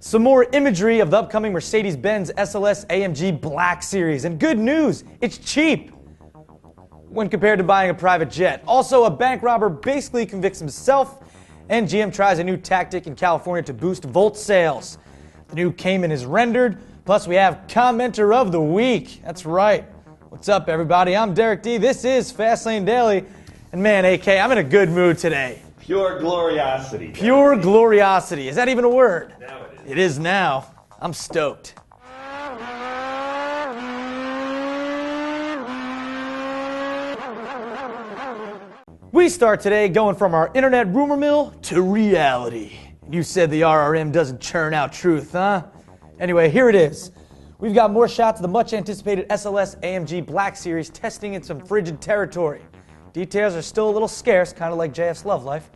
Some more imagery of the upcoming Mercedes-Benz SLS AMG Black Series. And good news, it's cheap when compared to buying a private jet. Also, a bank robber basically convicts himself, and GM tries a new tactic in California to boost Volt sales. The new Cayman is rendered, plus we have Commenter of the Week. That's right. What's up, everybody? I'm Derek D. This is Fastlane Daily. And man, AK, I'm in a good mood today. Pure gloriosity. Pure gloriosity. Is that even a word? Now it is. It is now. I'm stoked. We start today going from our internet rumor mill to reality. You said the RRM doesn't churn out truth, huh? Anyway, here it is. We've got more shots of the much anticipated SLS AMG Black Series testing in some frigid territory. Details are still a little scarce, kind of like JF's love life.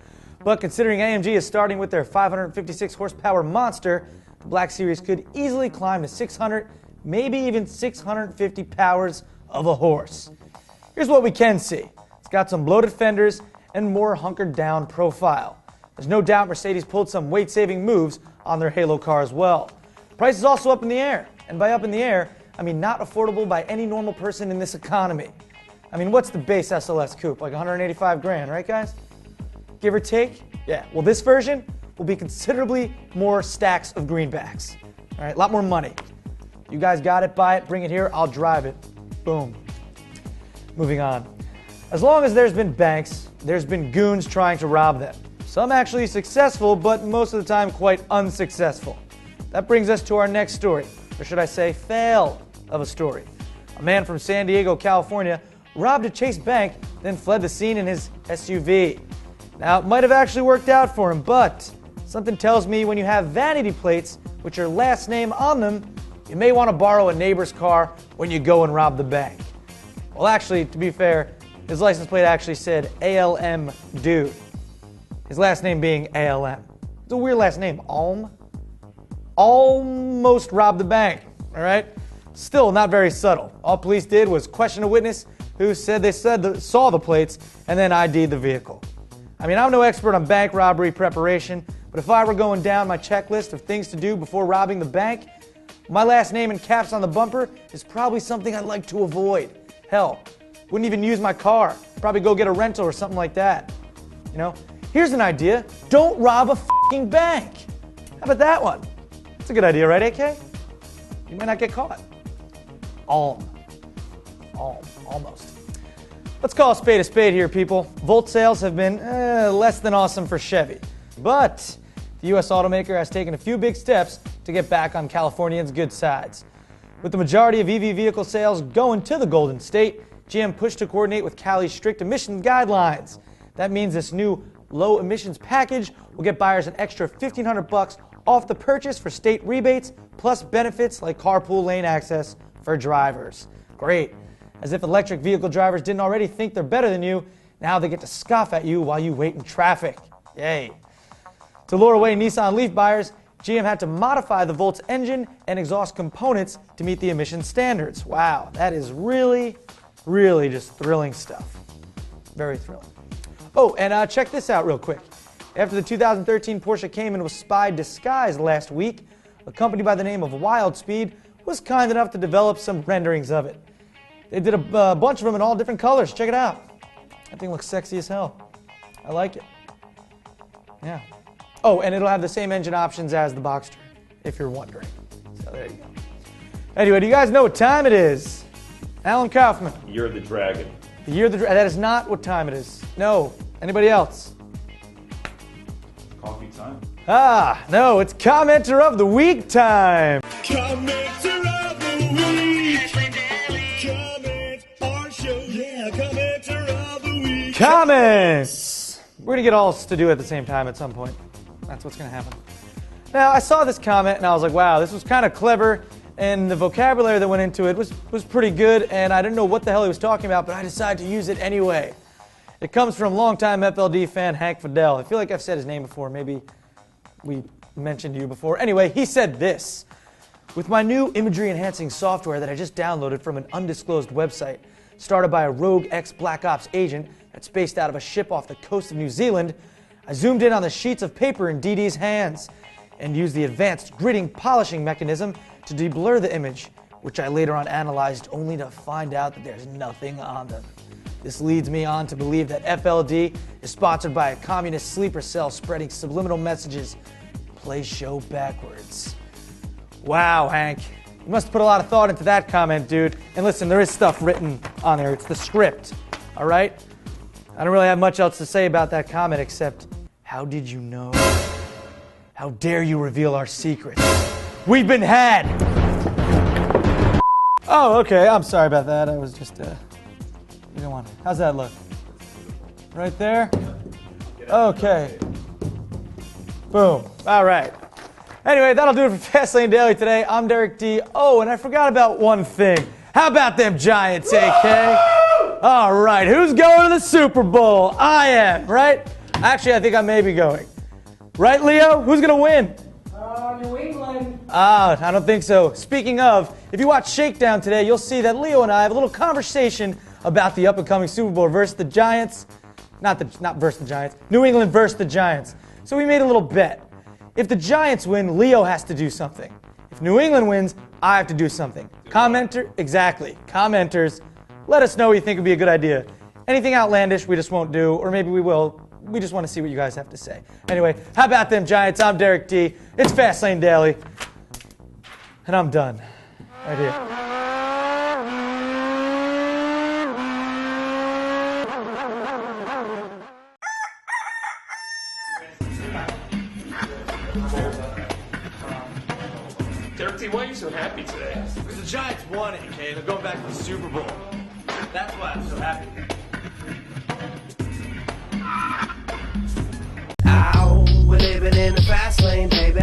But considering AMG is starting with their 556 horsepower monster, the Black Series could easily climb to 600, maybe even 650 powers of a horse. Here's what we can see. It's got some bloated fenders and more hunkered down profile. There's no doubt Mercedes pulled some weight-saving moves on their Halo car as well. Price is also up in the air. And by up in the air, I mean not affordable by any normal person in this economy. I mean, what's the base SLS coupe? Like 185 grand, right guys? Give or take? Yeah, well this version will be considerably more stacks of greenbacks. All right, a lot more money. You guys got it, buy it, bring it here, I'll drive it. Boom. Moving on. As long as there's been banks, there's been goons trying to rob them. Some actually successful, but most of the time quite unsuccessful. That brings us to our next story, or should I say fail of a story. A man from San Diego, California, robbed a Chase bank, then fled the scene in his SUV. Now, it might have actually worked out for him, but something tells me when you have vanity plates with your last name on them, you may want to borrow a neighbor's car when you go and rob the bank. Well, actually, to be fair, his license plate actually said ALM Dude. His last name being ALM. It's a weird last name, Alm. Almost robbed the bank, all right? Still not very subtle. All police did was question a witness who said they saw the plates and then ID'd the vehicle. I mean, I'm no expert on bank robbery preparation, but if I were going down my checklist of things to do before robbing the bank, my last name in caps on the bumper is probably something I'd like to avoid. Hell, wouldn't even use my car. Probably go get a rental or something like that. You know, here's an idea. Don't rob a fucking bank. How about that one? That's a good idea, right, AK? You might not get caught. Almost. Let's call a spade here, people. Volt sales have been less than awesome for Chevy. But the U.S. automaker has taken a few big steps to get back on Californians' good sides. With the majority of EV vehicle sales going to the Golden State, GM pushed to coordinate with Cali's strict emission guidelines. That means this new low emissions package will get buyers an extra $1,500 off the purchase for state rebates, plus benefits like carpool lane access for drivers. Great. As if electric vehicle drivers didn't already think they're better than you, now they get to scoff at you while you wait in traffic. Yay. To lure away Nissan Leaf buyers, GM had to modify the Volt's engine and exhaust components to meet the emission standards. Wow, that is really just thrilling stuff. Very thrilling. Oh, and check this out real quick. After the 2013 Porsche Cayman was Spied disguised last week, a company by the name of Wildspeed was kind enough to develop some renderings of it. They did a bunch of them in all different colors. Check it out. That thing looks sexy as hell. I like it. Yeah. Oh, and it'll have the same engine options as the Boxster, if you're wondering. So there you go. Anyway, do you guys know what time it is? Alan Kaufman. You're the dragon. That is not what time it is. No. Anybody else? Coffee time. Ah, no, it's Commenter of the Week time. Commenter of the Week. Comment our show. Yeah, Commenter of the Week. Comments. We're going to get all to do at the same time at some point. That's what's going to happen. Now, I saw this comment and I was like, wow, this was kind of clever. And the vocabulary that went into it was pretty good. And I didn't know what the hell he was talking about, but I decided to use it anyway. It comes from longtime FLD fan Hank Fidel. I feel like I've said his name before. Maybe we mentioned you before. Anyway, he said this. With my new imagery-enhancing software that I just downloaded from an undisclosed website, started by a rogue ex-Black Ops agent that's based out of a ship off the coast of New Zealand, I zoomed in on the sheets of paper in DD's hands. and used the advanced gridding polishing mechanism to deblur the image, which I later on analyzed only to find out that there's nothing on them. This leads me on to believe that FLD is sponsored by a communist sleeper cell spreading subliminal messages. Play show backwards. Wow, Hank. You must have put a lot of thought into that comment, dude. And listen, there is stuff written on there. It's the script, all right? I don't really have much else to say about that comment except, how did you know? How dare you reveal our secret? We've been had! Oh, okay, I'm sorry about that. I was just, you don't want to. How's that look? Right there? Okay. Boom. All right. Anyway, that'll do it for Fastlane Daily today. I'm Derek D. Oh, and I forgot about one thing. How about them Giants, AK? All right, who's going to the Super Bowl? I am, right? Actually, I think I may be going. Right, Leo? Who's going to win? New England. I don't think so. Speaking of, if you watch Shakedown today, you'll see that Leo and I have a little conversation about the up-and-coming Super Bowl versus the Giants. Not versus the Giants. New England versus the Giants. So we made a little bet. If the Giants win, Leo has to do something. If New England wins, I have to do something. Commenters, let us know what you think would be a good idea. Anything outlandish, we just won't do, or maybe we will. We just want to see what you guys have to say. Anyway, how about them Giants? I'm Derek D. It's Fastlane Daily. And I'm done. Right here. Derek T, why are you so happy today? Because the Giants won it, okay? They're going back to the Super Bowl. That's why I'm so happy. We're living in the fast lane, baby.